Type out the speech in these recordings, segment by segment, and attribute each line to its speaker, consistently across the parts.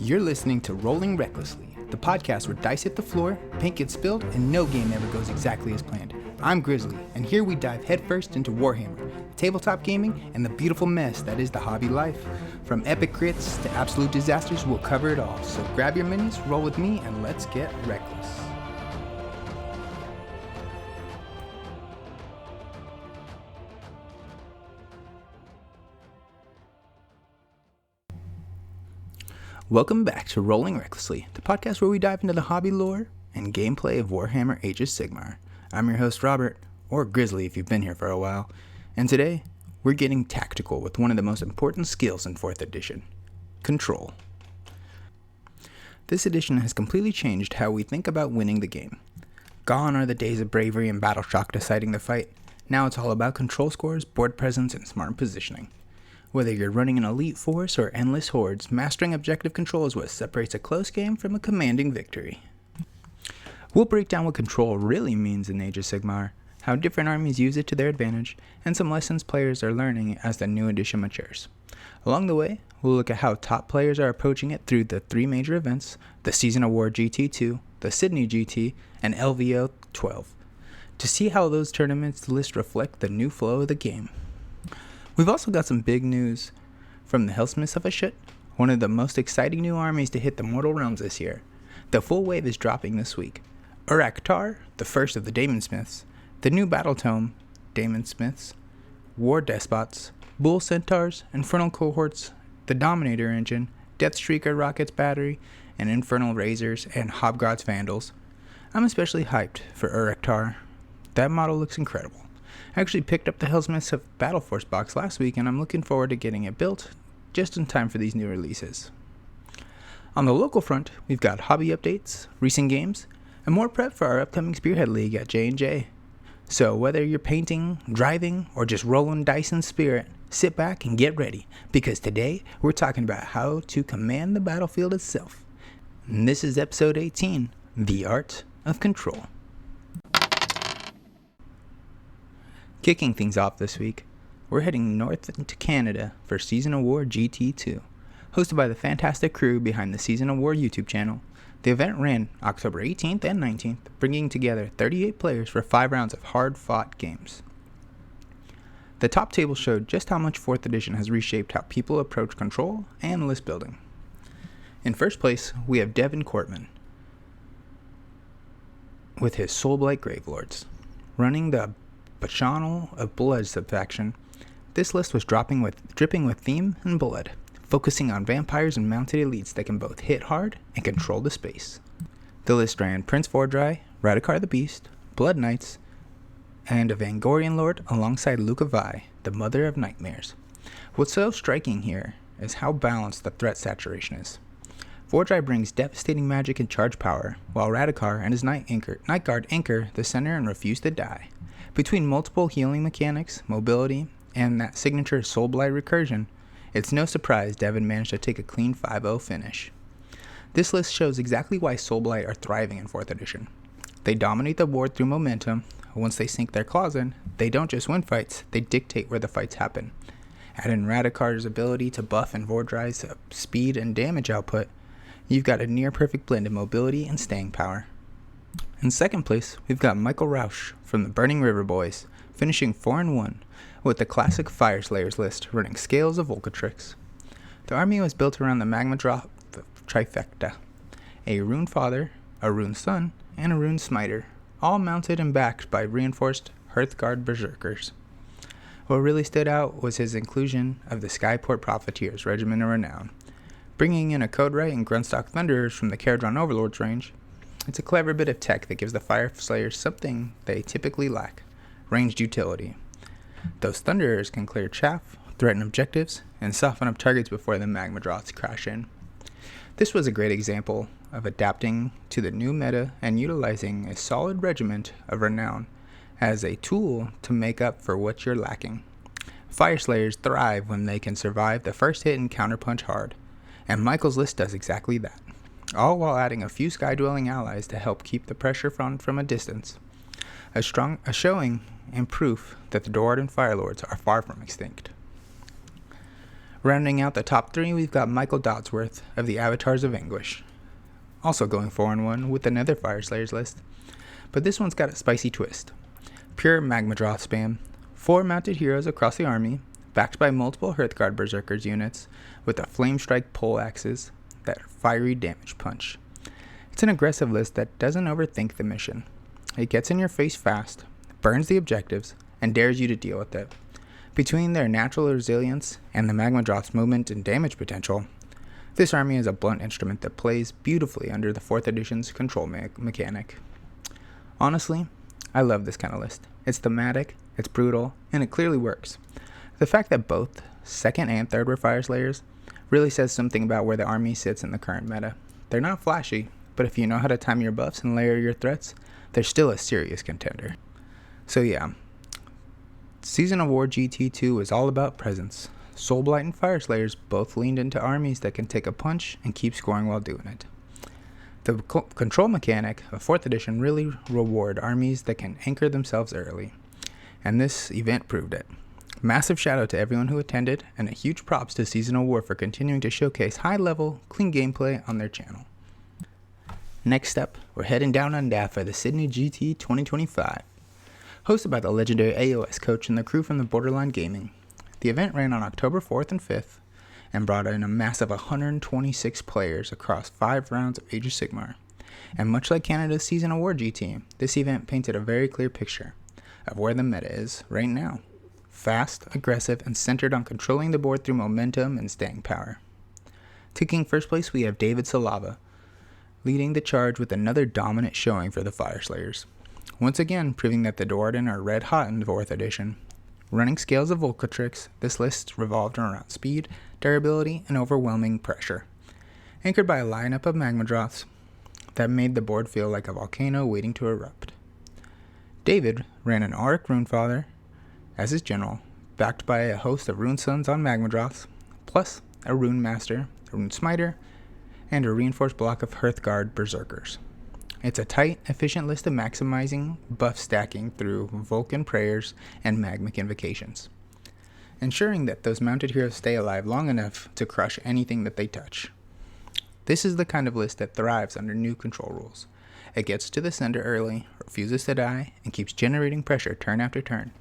Speaker 1: You're listening to Rolling Recklessly, the podcast where dice hit the floor, paint gets spilled, and no game ever goes exactly as planned. I'm Grizzly, and here we dive headfirst into Warhammer, tabletop gaming, and the beautiful mess that is the hobby life. From epic crits to absolute disasters, we'll cover it all. So grab your minis, roll with me, and let's get reckless. Welcome back to Rolling Recklessly, the podcast where we dive into the hobby lore and gameplay of Warhammer Age of Sigmar. I'm your host Robert, or Grizzly if you've been here for a while, and today we're getting tactical with one of the most important skills in 4th edition, control. This edition has completely changed how we think about winning the game. Gone are the days of bravery and battle shock deciding the fight. Now it's all about control scores, board presence, and smart positioning. Whether you're running an elite force or endless hordes, mastering objective control is what separates a close game from a commanding victory. We'll break down what control really means in Age of Sigmar, how different armies use it to their advantage, and some lessons players are learning as the new edition matures. Along the way, we'll look at how top players are approaching it through the 3 major events, the Season of War GT2, the Sydney GT, and LVO 12, to see how those tournaments lists reflect the new flow of the game. We've also got some big news from the Hellsmiths of Hashut, one of the most exciting new armies to hit the mortal realms this year. The full wave is dropping this week. Urkhan, the first of the Demon Smiths, the new Battle Tome, Demon Smiths, War Despots, Bull Centaurs, Infernal Cohorts, the Dominator Engine, Deathstreaker Rockets Battery, and Infernal Razors and Hobgods Vandals. I'm especially hyped for Urkhan. That model looks incredible. I actually picked up the Hellsmiths of Battle Force box last week, and I'm looking forward to getting it built just in time for these new releases. On the local front, we've got hobby updates, recent games, and more prep for our upcoming Spearhead League at J&J. So whether you're painting, driving, or just rolling dice in spirit, sit back and get ready, because today we're talking about how to command the battlefield itself. And this is episode 18, The Art of Control. Kicking things off this week, we're heading north into Canada for Season of War GT2. Hosted by the fantastic crew behind the Season of War YouTube channel, the event ran October 18th and 19th, bringing together 38 players for 5 rounds of hard-fought games. The top table showed just how much 4th edition has reshaped how people approach control and list building. In first place, we have Devin Cortman with his Soulblight Gravelords, running the Bacchanal of Blood subfaction. This list was dripping with theme and blood, focusing on vampires and mounted elites that can both hit hard and control the space. The list ran Prince Vordry, Radikar the Beast, Blood Knights, and a Vangorian Lord alongside Lukavai, the Mother of Nightmares. What's so striking here is how balanced the threat saturation is. Vordry brings devastating magic and charge power, while Radikar and his Night Guard anchor the center and refuse to die. Between multiple healing mechanics, mobility, and that signature Soulblight recursion, it's no surprise Devin managed to take a clean 5-0 finish. This list shows exactly why Soulblight are thriving in 4th edition. They dominate the board through momentum. Once they sink their claws in, they don't just win fights, they dictate where the fights happen. Add in Radikar's ability to buff and Vordry's speed and damage output, you've got a near-perfect blend of mobility and staying power. In second place, we've got Michael Rausch from the Burning River Boys, finishing 4-1 with the classic Fire Slayers list running Scales of Volcatrix. The army was built around the Magma Drop trifecta, a Rune Father, a Rune Son, and a Rune Smiter, all mounted and backed by reinforced Hearthguard Berserkers. What really stood out was his inclusion of the Skyport Profiteers Regiment of Renown, bringing in a Codewright and Grunstock Thunderers from the Caradron Overlord's range. It's a clever bit of tech that gives the Fire Slayers something they typically lack: ranged utility. Those Thunderers can clear chaff, threaten objectives, and soften up targets before the Magma Drops crash in. This was a great example of adapting to the new meta and utilizing a solid regiment of renown as a tool to make up for what you're lacking. Fire Slayers thrive when they can survive the first hit and counterpunch hard, and Michael's list does exactly that, all while adding a few sky-dwelling allies to help keep the pressure from a distance. A showing and proof that the Doran Firelords are far from extinct. Rounding out the top 3, we've got Michael Dodsworth of the Avatars of Anguish. Also going 4-1 with another Fyreslayers list, but this one's got a spicy twist. Pure Magmadroth spam, 4 mounted heroes across the army, backed by multiple Hearthguard Berserkers units with a Flame Strike pole axes that fiery damage punch. It's an aggressive list that doesn't overthink the mission. It gets in your face fast, burns the objectives, and dares you to deal with it. Between their natural resilience and the Magmadroth's movement and damage potential, this army is a blunt instrument that plays beautifully under the 4th edition's control mechanic. Honestly, I love this kind of list. It's thematic, it's brutal, and it clearly works. The fact that both 2nd and 3rd were Fyreslayers really says something about where the army sits in the current meta. They're not flashy, but if you know how to time your buffs and layer your threats, they're still a serious contender. So yeah, Season of War GT2 is all about presence. Soulblight and Fyreslayers both leaned into armies that can take a punch and keep scoring while doing it. The control mechanic of 4th edition really reward armies that can anchor themselves early, and this event proved it. Massive shout out to everyone who attended, and a huge props to Season of War for continuing to showcase high-level, clean gameplay on their channel. Next up, we're heading down on DAF for the Sydney GT 2025. Hosted by the legendary AOS coach and the crew from the Borderline Gaming. The event ran on October 4th and 5th, and brought in a massive 126 players across 5 rounds of Age of Sigmar. And much like Canada's Season of War GT, this event painted a very clear picture of where the meta is right now. Fast, aggressive, and centered on controlling the board through momentum and staying power. Taking first place, we have David Salava, leading the charge with another dominant showing for the Fyreslayers. Once again, proving that the Duardin are red hot in the 4th edition. Running scales of Volcatrix, this list revolved around speed, durability, and overwhelming pressure. Anchored by a lineup of Magmadroths that made the board feel like a volcano waiting to erupt. David ran an Auric Runefather as his general, backed by a host of Rune Sons on Magmadroths, plus a Rune Master, a Rune Smiter, and a reinforced block of Hearthguard Berserkers. It's a tight, efficient list of maximizing buff stacking through Vulcan Prayers and Magmic Invocations, ensuring that those mounted heroes stay alive long enough to crush anything that they touch. This is the kind of list that thrives under new control rules. It gets to the center early, refuses to die, and keeps generating pressure turn after turn.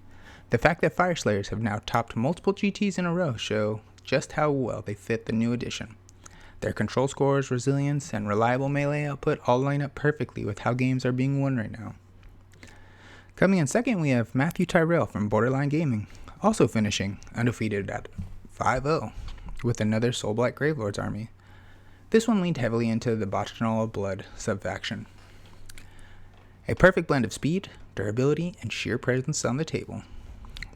Speaker 1: The fact that Fyreslayers have now topped multiple GTs in a row show just how well they fit the new edition. Their control scores, resilience, and reliable melee output all line up perfectly with how games are being won right now. Coming in second, we have Matthew Tyrell from Borderline Gaming, also finishing undefeated at 5-0 with another Soulblight Gravelords army. This one leaned heavily into the Bacchanal of Blood sub-faction. A perfect blend of speed, durability, and sheer presence on the table.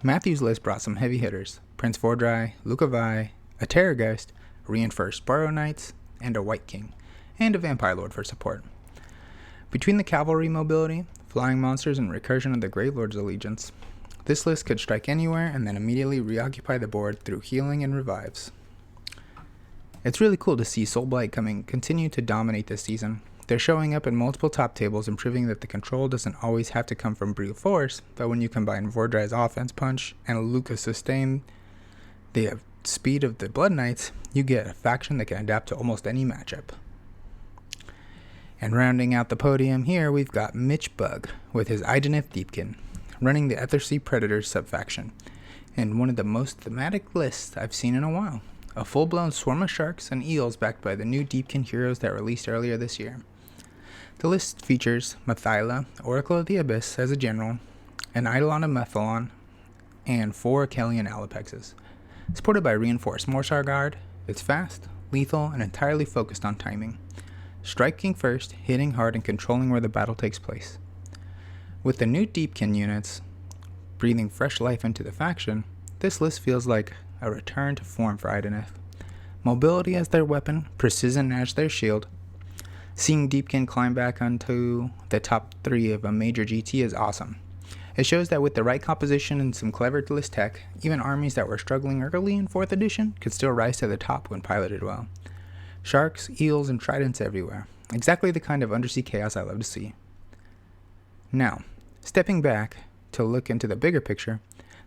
Speaker 1: Matthew's list brought some heavy hitters: Prince Vordry, Lucavi, a Terrorgeist, reinforced Borrow Knights, and a White King, and a Vampire Lord for support. Between the cavalry mobility, flying monsters, and recursion of the Gravelord's allegiance, this list could strike anywhere and then immediately reoccupy the board through healing and revives. It's really cool to see Soulblight continue to dominate this season. They're showing up in multiple top tables and proving that the control doesn't always have to come from brute force, but when you combine Vordry's offense punch and Luca's sustain the speed of the Blood Knights, you get a faction that can adapt to almost any matchup. And rounding out the podium here, we've got Mitch Bug with his Idenith Deepkin, running the Ethersea Predators subfaction, and one of the most thematic lists I've seen in a while. A full-blown swarm of sharks and eels backed by the new Deepkin heroes that released earlier this year. The list features Mathyla, Oracle of the Abyss as a general, an Eidolon of Methalon, and 4 Kellian Alapexes. Supported by reinforced Morsar Guard, it's fast, lethal, and entirely focused on timing. Striking first, hitting hard, and controlling where the battle takes place. With the new Deepkin units breathing fresh life into the faction, this list feels like a return to form for Idenith. Mobility as their weapon, precision as their shield. Seeing Deepkin climb back onto the top 3 of a major GT is awesome. It shows that with the right composition and some clever list tech, even armies that were struggling early in 4th edition could still rise to the top when piloted well. Sharks, eels, and tridents everywhere. Exactly the kind of undersea chaos I love to see. Now, stepping back to look into the bigger picture,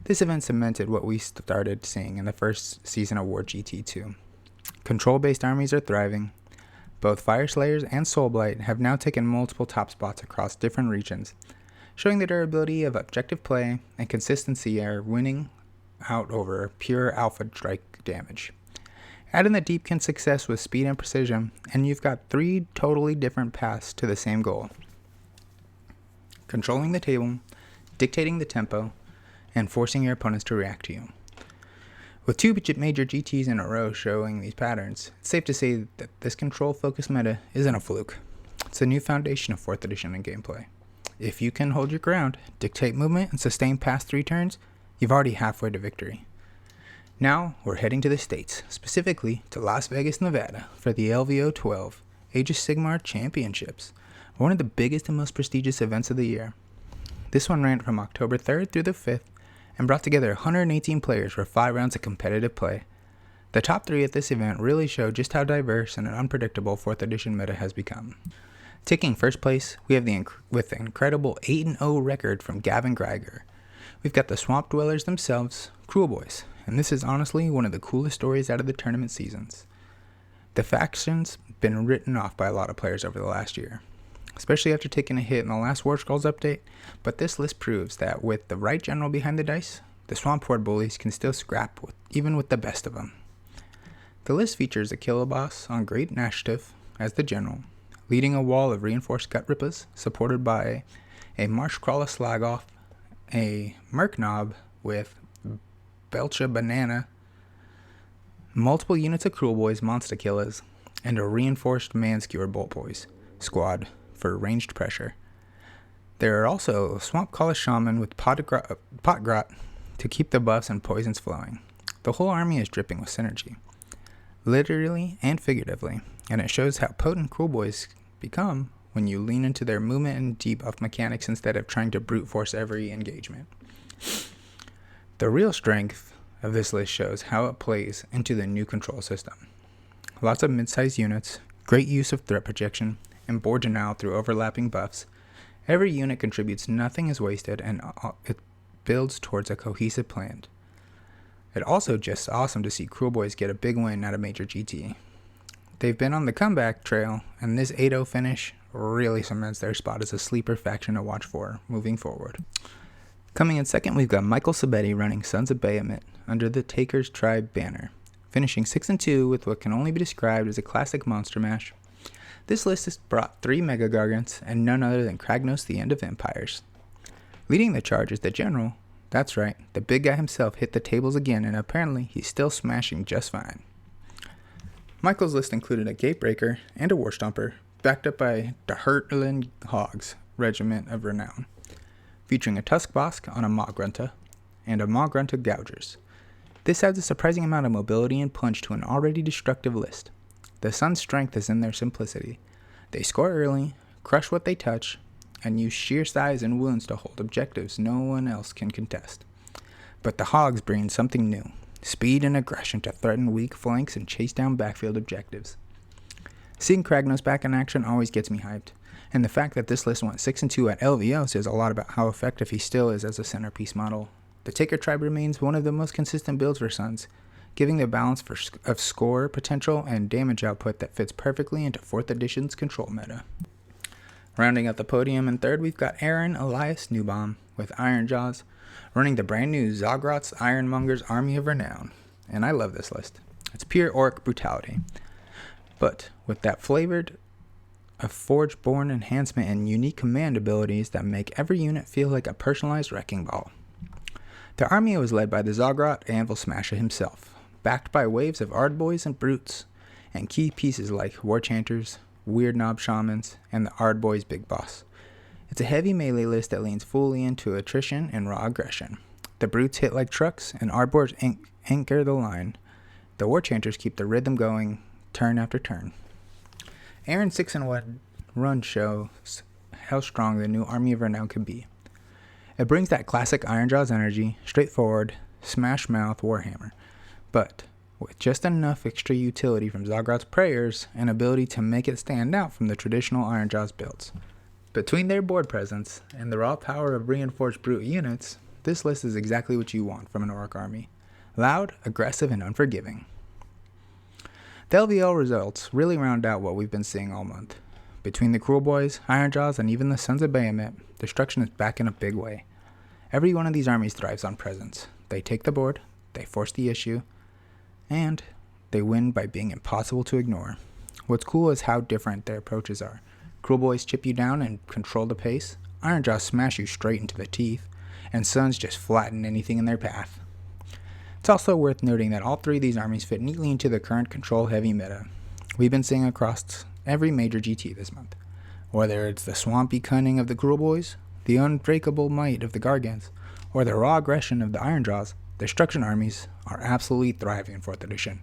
Speaker 1: This event cemented what we started seeing in the first season of War GT2. Control-based armies are thriving. Both Fireslayers and Soulblight have now taken multiple top spots across different regions, showing the durability of objective play and consistency are winning out over pure alpha strike damage. Add in the Deepkin success with speed and precision, and you've got 3 totally different paths to the same goal. Controlling the table, dictating the tempo, and forcing your opponents to react to you. With 2 major GTs in a row showing these patterns, it's safe to say that this control-focused meta isn't a fluke. It's a new foundation of 4th edition in gameplay. If you can hold your ground, dictate movement, and sustain past 3 turns, you've already halfway to victory. Now, we're heading to the States, specifically to Las Vegas, Nevada, for the LVO 12 Age of Sigmar Championships, one of the biggest and most prestigious events of the year. This one ran from October 3rd through the 5th and brought together 118 players for 5 rounds of competitive play. The top 3 at this event really show just how diverse and unpredictable 4th edition meta has become. Taking first place, we have with the incredible 8-0 record from Gavin Greiger. We've got the Swamp Dwellers themselves, Cruel Boys, and this is honestly one of the coolest stories out of the tournament seasons. The faction's been written off by a lot of players over the last year, especially after taking a hit in the last War Scrolls update, but this list proves that with the right general behind the dice, the Swamp Horde bullies can still scrap even with the best of them. The list features a killer boss on Great Initiative as the general, leading a wall of reinforced gut rippers supported by a Marsh Crawler Slagoff, a Merc Knob with Belcha Banana, multiple units of Cruel Boys Monster Killers, and a reinforced Man-Skewer Bolt Boys squad for ranged pressure. There are also Swamp Collar Shaman with Pot Grot to keep the buffs and poisons flowing. The whole army is dripping with synergy, literally and figuratively, and it shows how potent Cruel Boys become when you lean into their movement and debuff mechanics instead of trying to brute force every engagement. The real strength of this list shows how it plays into the new control system. Lots of mid-sized units, great use of threat projection, and board denial through overlapping buffs. Every unit contributes, nothing is wasted, and it builds towards a cohesive plan. It also just awesome to see Cruel Boys get a big win at a major GT. They've been on the comeback trail, and this 8-0 finish really cements their spot as a sleeper faction to watch for moving forward. Coming in second, we've got Michael Sabetti running Sons of Bahamut under the Taker's Tribe banner, finishing 6-2 with what can only be described as a classic monster mash. This list has brought 3 Mega Gargants and none other than Kragnos the End of Empires. Leading the charge is the General. That's right, the big guy himself hit the tables again, and apparently he's still smashing just fine. Michael's list included a Gatebreaker and a War Stomper, backed up by the Hurtland Hogs Regiment of Renown, featuring a Tusk Bosk on a Maw Grunta and a Maw Grunta Gougers. This adds a surprising amount of mobility and punch to an already destructive list. The Sun's strength is in their simplicity. They score early, crush what they touch, and use sheer size and wounds to hold objectives no one else can contest. But the Hogs bring something new, speed and aggression to threaten weak flanks and chase down backfield objectives. Seeing Kragnos back in action always gets me hyped, and the fact that this list went 6-2 at LVO says a lot about how effective he still is as a centerpiece model. The Taker Tribe remains one of the most consistent builds for Suns, giving the balance of score potential and damage output that fits perfectly into 4th edition's control meta. Rounding out the podium in third, we've got Aaron Elias Newbaum with Iron Jaws, running the brand new Zogrot's Ironmonger's Army of Renown. And I love this list. It's pure orc brutality, but with that flavored of Forge-born enhancement and unique command abilities that make every unit feel like a personalized wrecking ball. The army was led by the Zogrot Anvil Smasher himself, backed by waves of Ardboys and Brutes, and key pieces like War Chanters, Weird Knob Shamans, and the Ardboys Big Boss. It's a heavy melee list that leans fully into attrition and raw aggression. The Brutes hit like trucks, and Ardboys anchor the line. The War Chanters keep the rhythm going turn after turn. Aaron's 6-1 run shows how strong the new Army of Renown can be. It brings that classic Ironjaw's energy, straightforward, smash mouth Warhammer, but with just enough extra utility from Zogrot's prayers and ability to make it stand out from the traditional Ironjaw's builds. Between their board presence and the raw power of reinforced brute units, this list is exactly what you want from an orc army. Loud, aggressive, and unforgiving. The LVL results really round out what we've been seeing all month. Between the Cruel Boys, Ironjaws, and even the Sons of Bahamut, destruction is back in a big way. Every one of these armies thrives on presence. They take the board, they force the issue, and they win by being impossible to ignore. What's cool is how different their approaches are. Cruel Boys chip you down and control the pace, Ironjaws smash you straight into the teeth, and Sons just flatten anything in their path. It's also worth noting that all three of these armies fit neatly into the current control-heavy meta we've been seeing across every major GT this month. Whether it's the swampy cunning of the Cruel Boys, the unbreakable might of the Gargants, or the raw aggression of the Ironjaws, destruction armies are absolutely thriving in 4th edition.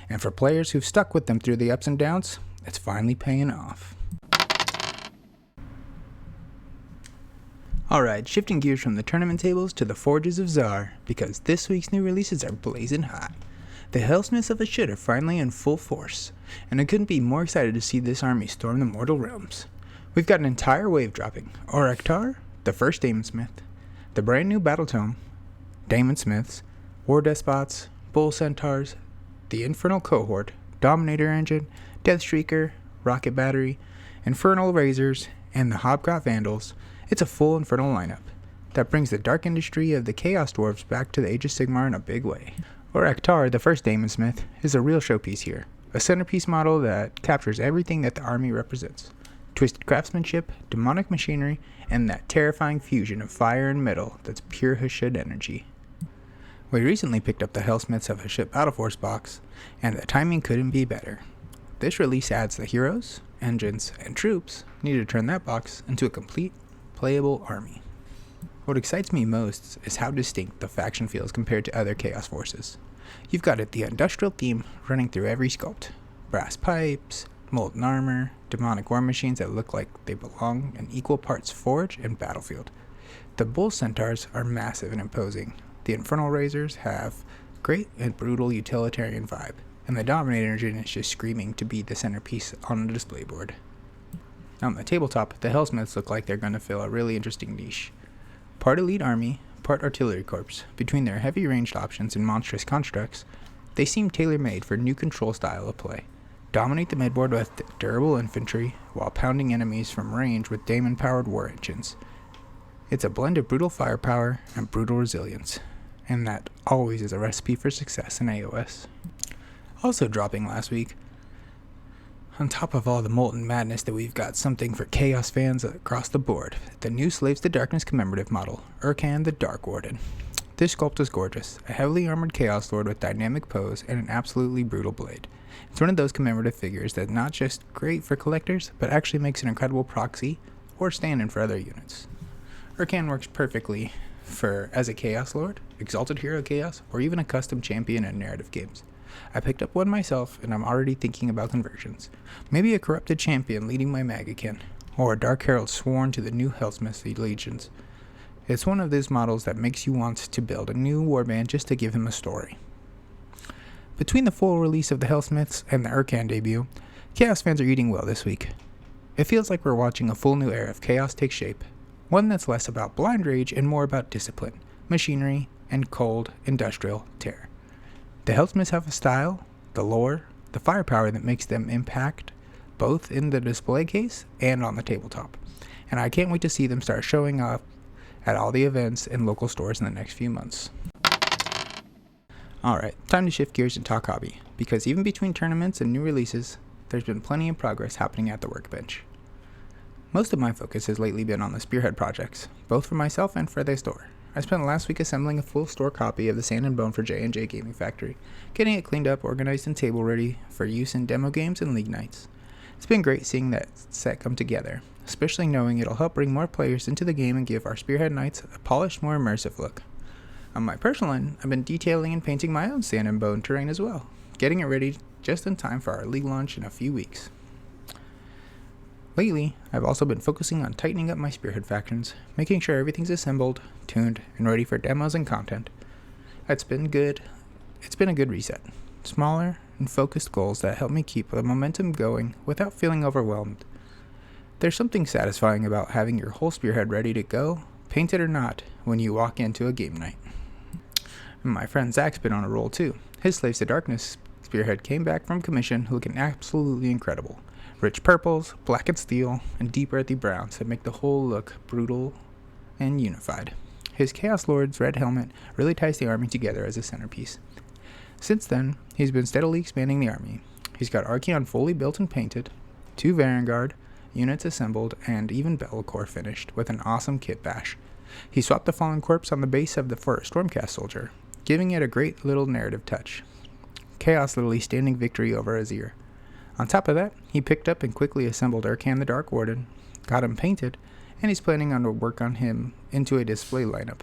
Speaker 1: And for players who've stuck with them through the ups and downs, it's finally paying off. Alright, shifting gears from the tournament tables to the Forges of Zar, because this week's new releases are blazing hot. The Hellsmiths of Hashut are finally in full force, and I couldn't be more excited to see this army storm the mortal realms. We've got an entire wave dropping: Oraktar, the first Daemon Smith, the brand new Battle Tome, Daemon Smiths, War Despots, Bull Centaurs, the Infernal Cohort, Dominator Engine, Deathstreaker, Rocket Battery, Infernal Razors, and the Hobgrot Vandals. It's a full Infernal lineup that brings the dark industry of the Chaos Dwarves back to the Age of Sigmar in a big way. Oraktar, the first Daemon Smith, is a real showpiece here, a centerpiece model that captures everything that the army represents: twisted craftsmanship, demonic machinery, and that terrifying fusion of fire and metal that's pure Hashut energy. We recently picked up the Hellsmiths of Hashut Battle Force box, and the timing couldn't be better. This release adds the heroes, engines, and troops needed to turn that box into a complete, playable army. What excites me most is how distinct the faction feels compared to other Chaos Forces. You've got the industrial theme running through every sculpt: brass pipes, molten armor, demonic war machines that look like they belong in equal parts forge and battlefield. The Bull Centaurs are massive and imposing. The Infernal Razors have great and brutal utilitarian vibe, and the Dominator Engine is just screaming to be the centerpiece on the display board. On the tabletop, the Hellsmiths look like they're going to fill a really interesting niche. Part elite army, part artillery corps. Between their heavy ranged options and monstrous constructs, they seem tailor-made for new control style of play. Dominate the midboard with durable infantry, while pounding enemies from range with Daemon-powered war engines. It's a blend of brutal firepower and brutal resilience, and that always is a recipe for success in AOS. Also dropping last week, on top of all the molten madness that we've got something for Chaos fans across the board, the new Slaves to Darkness commemorative model, Urkhan the Dark Warden. This sculpt is gorgeous, a heavily armored Chaos Lord with dynamic pose and an absolutely brutal blade. It's one of those commemorative figures that's not just great for collectors, but actually makes an incredible proxy or stand-in for other units. Urkhan works perfectly as a Chaos Lord, Exalted Hero Chaos, or even a custom champion in narrative games. I picked up one myself, and I'm already thinking about conversions. Maybe a corrupted champion leading my Magakin, or a Dark Herald sworn to the new Hellsmiths legions. It's one of those models that makes you want to build a new warband just to give him a story. Between the full release of the Hellsmiths and the Urkhan debut, Chaos fans are eating well this week. It feels like we're watching a full new era of Chaos take shape, one that's less about blind rage and more about discipline, machinery, and cold, industrial terror. The Hellsmiths have a style, the lore, the firepower that makes them impact both in the display case and on the tabletop, and I can't wait to see them start showing up at all the events and local stores in the next few months. Alright, time to shift gears and talk hobby, because even between tournaments and new releases, there's been plenty of progress happening at the workbench. Most of my focus has lately been on the Spearhead projects, both for myself and for the store. I spent last week assembling a full store copy of the Sand Bone for J&J Gaming Factory, getting it cleaned up, organized, and table ready for use in demo games and league nights. It's been great seeing that set come together, especially knowing it'll help bring more players into the game and give our Spearhead nights a polished, more immersive look. On my personal end, I've been detailing and painting my own Sand Bone terrain as well, getting it ready just in time for our league launch in a few weeks. Lately, I've also been focusing on tightening up my Spearhead factions, making sure everything's assembled, tuned, and ready for demos and content. It's been a good reset. Smaller and focused goals that help me keep the momentum going without feeling overwhelmed. There's something satisfying about having your whole Spearhead ready to go painted or not, when you walk into a game night. And my friend Zach's been on a roll too. His Slaves to Darkness Spearhead came back from commission looking absolutely incredible. Rich purples, black and steel, and deep earthy browns that make the whole look brutal and unified. His Chaos Lord's red helmet really ties the army together as a centerpiece. Since then, he's been steadily expanding the army. He's got Urkhan fully built and painted, 2 Vanguard units assembled, and even Be'lakor finished with an awesome kitbash. He swapped the fallen corpse on the base of the first Stormcast soldier, giving it a great little narrative touch. Chaos literally standing victory over his ear. On top of that, he picked up and quickly assembled Urkhan the Dark Warden, got him painted, and he's planning on to work on him into a display lineup.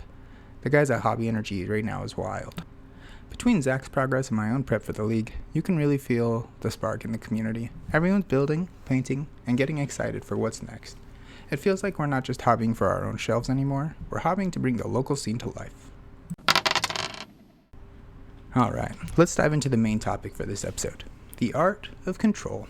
Speaker 1: The guy's at hobby energy right now is wild. Between Zach's progress and my own prep for the league, you can really feel the spark in the community. Everyone's building, painting, and getting excited for what's next. It feels like we're not just hobbying for our own shelves anymore, we're hobbying to bring the local scene to life. Alright, let's dive into the main topic for this episode. The art of control.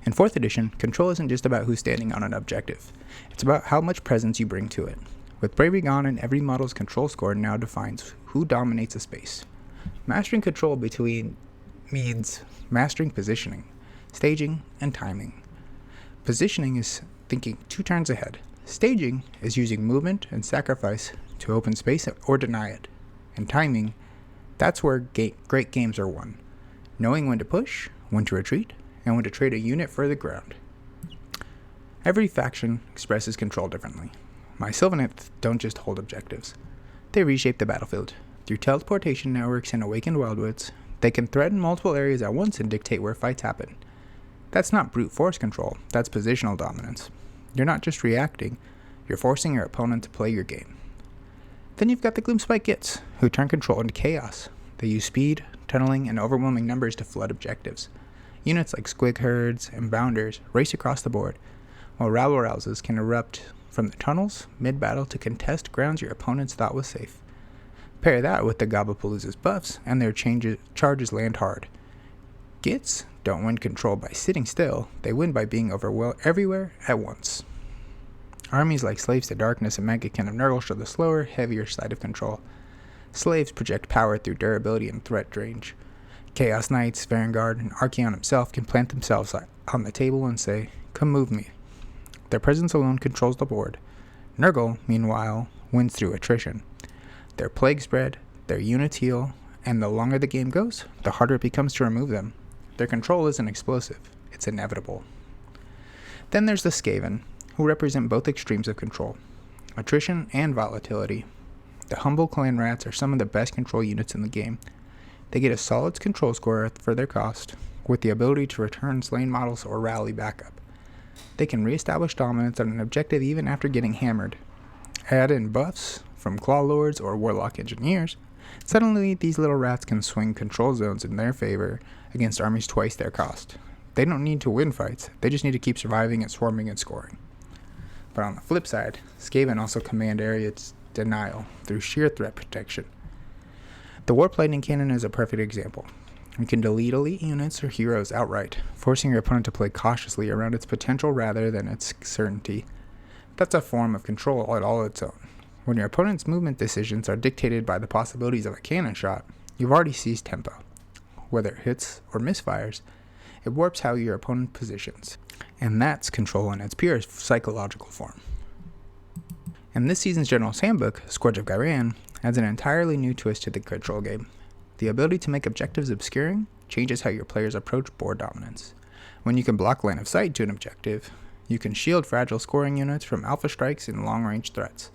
Speaker 1: In 4th edition, control isn't just about who's standing on an objective. It's about how much presence you bring to it. With bravery gone, and every model's control score now defines who dominates a space. Mastering control means mastering positioning, staging, and timing. Positioning is thinking 2 turns ahead. Staging is using movement and sacrifice to open space or deny it. And timing, that's where great games are won. Knowing when to push, when to retreat, and when to trade a unit for the ground. Every faction expresses control differently. My Sylvaneth don't just hold objectives. They reshape the battlefield. Through teleportation networks and awakened wildwoods, they can threaten multiple areas at once and dictate where fights happen. That's not brute force control, that's positional dominance. You're not just reacting, you're forcing your opponent to play your game. Then you've got the Gloomspike Gitz, who turn control into chaos. They use speed, tunneling, and overwhelming numbers to flood objectives. Units like Squig Herds and Bounders race across the board, while rabble-rousers can erupt from the tunnels mid-battle to contest grounds your opponents thought was safe. Pair that with the Gobapalooza's buffs, and their charges land hard. Gitz don't win control by sitting still, they win by being everywhere at once. Armies like Slaves to Darkness and Megakin of Nurgle show the slower, heavier side of control. Slaves project power through durability and threat range. Chaos Knights, Vanguard, and Urkhan himself can plant themselves on the table and say, "Come move me." Their presence alone controls the board. Nurgle, meanwhile, wins through attrition. Their plague spread, their units heal, and the longer the game goes, the harder it becomes to remove them. Their control isn't explosive, it's inevitable. Then there's the Skaven, who represent both extremes of control, attrition and volatility. The humble clan rats are some of the best control units in the game. They get a solid control score for their cost, with the ability to return slain models or rally backup. They can reestablish dominance on an objective even after getting hammered. Add in buffs from Claw Lords or Warlock Engineers, suddenly these little rats can swing control zones in their favor against armies twice their cost. They don't need to win fights, they just need to keep surviving and swarming and scoring. But on the flip side, Skaven also command area denial through sheer threat protection. The Warp Lightning Cannon is a perfect example. You can delete elite units or heroes outright, forcing your opponent to play cautiously around its potential rather than its certainty. That's a form of control all its own. When your opponent's movement decisions are dictated by the possibilities of a cannon shot, you've already seized tempo. Whether it hits or misfires, it warps how your opponent positions. And that's control in its pure psychological form. And this season's General's Handbook, Scourge of Ghyran, adds an entirely new twist to the control game. The ability to make objectives obscuring changes how your players approach board dominance. When you can block line of sight to an objective, you can shield fragile scoring units from alpha strikes and long-range threats.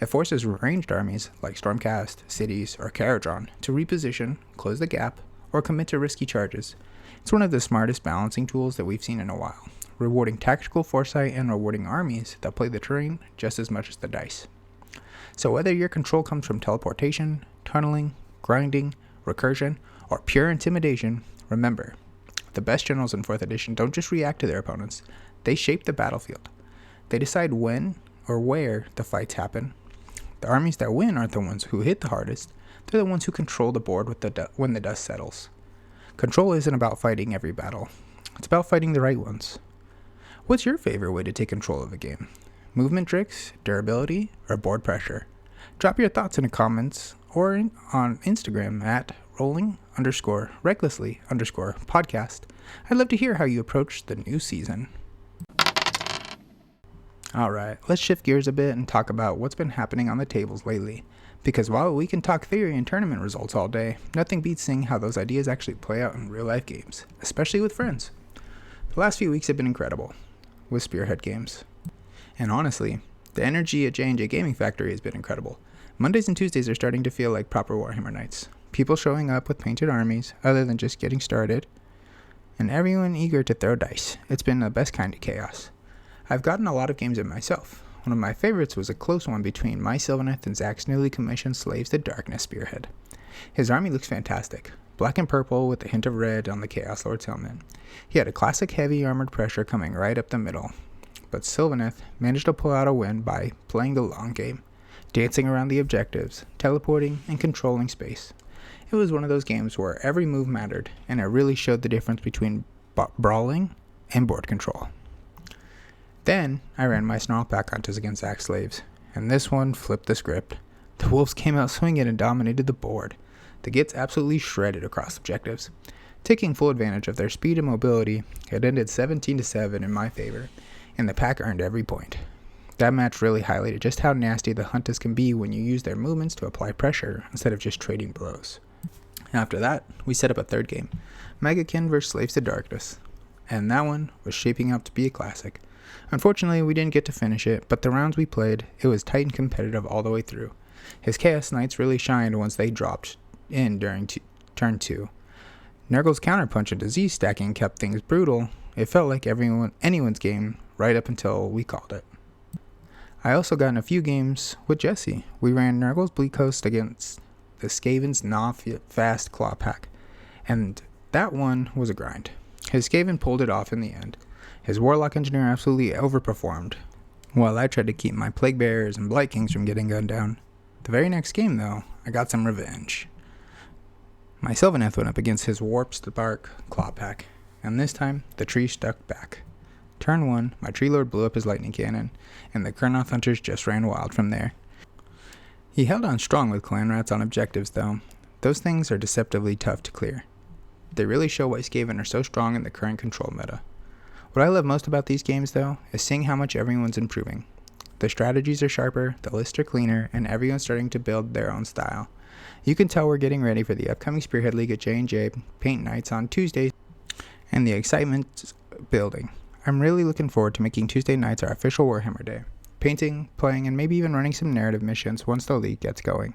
Speaker 1: It forces ranged armies like Stormcast, Cities, or Caradron to reposition, close the gap, or commit to risky charges. It's one of the smartest balancing tools that we've seen in a while, rewarding tactical foresight and rewarding armies that play the terrain just as much as the dice. So whether your control comes from teleportation, tunneling, grinding, recursion, or pure intimidation, remember, the best generals in 4th edition don't just react to their opponents, they shape the battlefield. They decide when or where the fights happen. The armies that win aren't the ones who hit the hardest, they're the ones who control the board when the dust settles. Control isn't about fighting every battle, it's about fighting the right ones. What's your favorite way to take control of a game? movement tricks, durability, or board pressure? Drop your thoughts in the comments or on Instagram at rolling_recklessly_podcast. I'd love to hear how you approach the new season. Alright, let's shift gears a bit and talk about what's been happening on the tables lately. Because while we can talk theory and tournament results all day, nothing beats seeing how those ideas actually play out in real life games, especially with friends. The last few weeks have been incredible with Spearhead games. And honestly, the energy at J&J Gaming Factory has been incredible. Mondays and Tuesdays are starting to feel like proper Warhammer nights. People showing up with painted armies other than just getting started, and everyone eager to throw dice. It's been the best kind of chaos. I've gotten a lot of games in myself. One of my favorites was a close one between my Sylvaneth and Zach's newly commissioned Slaves to Darkness Spearhead. His army looks fantastic, black and purple with a hint of red on the Chaos Lord's helmet. He had a classic heavy armored pressure coming right up the middle, but Sylvaneth managed to pull out a win by playing the long game, dancing around the objectives, teleporting, and controlling space. It was one of those games where every move mattered, and it really showed the difference between brawling and board control. Then, I ran my Snarl Pack Hunters against Zach's Slaves, and this one flipped the script. The Wolves came out swinging and dominated the board. The Gitz absolutely shredded across objectives. Taking full advantage of their speed and mobility, it ended 17-7 in my favor, and the pack earned every point. That match really highlighted just how nasty the Hunters can be when you use their movements to apply pressure instead of just trading blows. After that, we set up a third game, Megakin vs. Slaves to Darkness, and that one was shaping up to be a classic. Unfortunately, we didn't get to finish it, but the rounds we played, it was tight and competitive all the way through. His Chaos Knights really shined once they dropped in during turn 2. Nurgle's counterpunch and disease stacking kept things brutal. It felt like anyone's game right up until we called it. I also got in a few games with Jesse. We ran Nurgle's Bleak Host against the Skaven's Fast Claw Pack, and that one was a grind. His Skaven pulled it off in the end. His Warlock Engineer absolutely overperformed, while I tried to keep my Plague Bearers and Blight Kings from getting gunned down. The very next game, though, I got some revenge. My Sylvaneth went up against his Warp Spark Claw Pack, and this time, the tree stuck back. Turn 1, my Tree Lord blew up his lightning cannon, and the Kurnoth Hunters just ran wild from there. He held on strong with Clan Rats on objectives, though. Those things are deceptively tough to clear. They really show why Skaven are so strong in the current control meta. What I love most about these games, though, is seeing how much everyone's improving. The strategies are sharper, the lists are cleaner, and everyone's starting to build their own style. You can tell we're getting ready for the upcoming Spearhead League at J&J Paint Nights on Tuesdays, and the excitement's building. I'm really looking forward to making Tuesday nights our official Warhammer Day. Painting, playing, and maybe even running some narrative missions once the league gets going.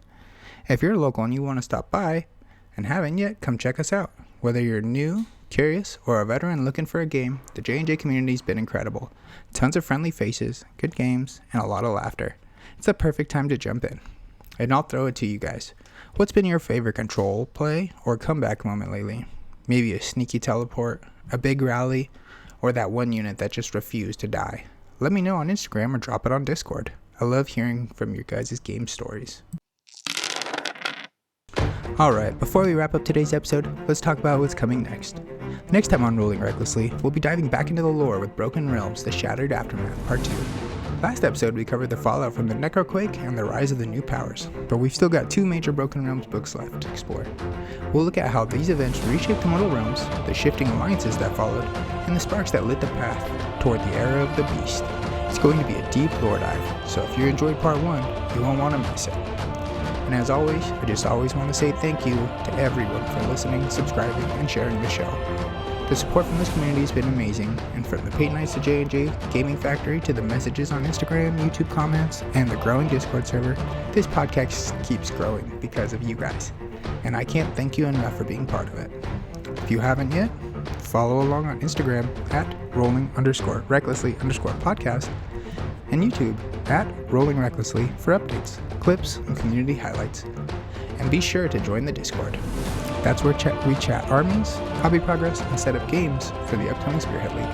Speaker 1: If you're local and you want to stop by, and haven't yet, come check us out. Whether you're new, curious, or a veteran looking for a game, the J&J community's been incredible. Tons of friendly faces, good games, and a lot of laughter. It's a perfect time to jump in. And I'll throw it to you guys. What's been your favorite control, play, or comeback moment lately? Maybe a sneaky teleport, a big rally, or that one unit that just refused to die. Let me know on Instagram or drop it on Discord. I love hearing from your guys' game stories. Alright, before we wrap up today's episode, let's talk about what's coming next. Next time on Rolling Recklessly, we'll be diving back into the lore with Broken Realms, The Shattered Aftermath, Part 2. Last episode, we covered the fallout from the Necroquake and the rise of the new powers, but we've still got 2 major Broken Realms books left to explore. We'll look at how these events reshaped the Mortal Realms, the shifting alliances that followed, and the sparks that lit the path toward the era of the Beast. It's going to be a deep lore dive, so if you enjoyed Part 1, you won't want to miss it. And as always, I just always want to say thank you to everyone for listening, subscribing, and sharing the show. The support from this community has been amazing, and from the Paint Nights to J&J Gaming Factory to the messages on Instagram, YouTube comments, and the growing Discord server, this podcast keeps growing because of you guys. And I can't thank you enough for being part of it. If you haven't yet, follow along on Instagram at rolling_recklessly_podcast and YouTube at Rolling Recklessly for updates, clips, and community highlights. And be sure to join the Discord. That's where we chat armies, hobby progress, and set up games for the upcoming Spearhead League.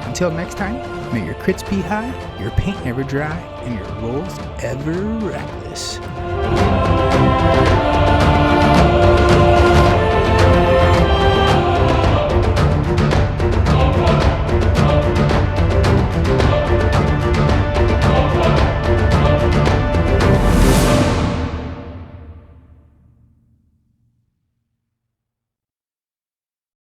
Speaker 1: Until next time, may your crits be high, your paint never dry, and your rolls ever reckless.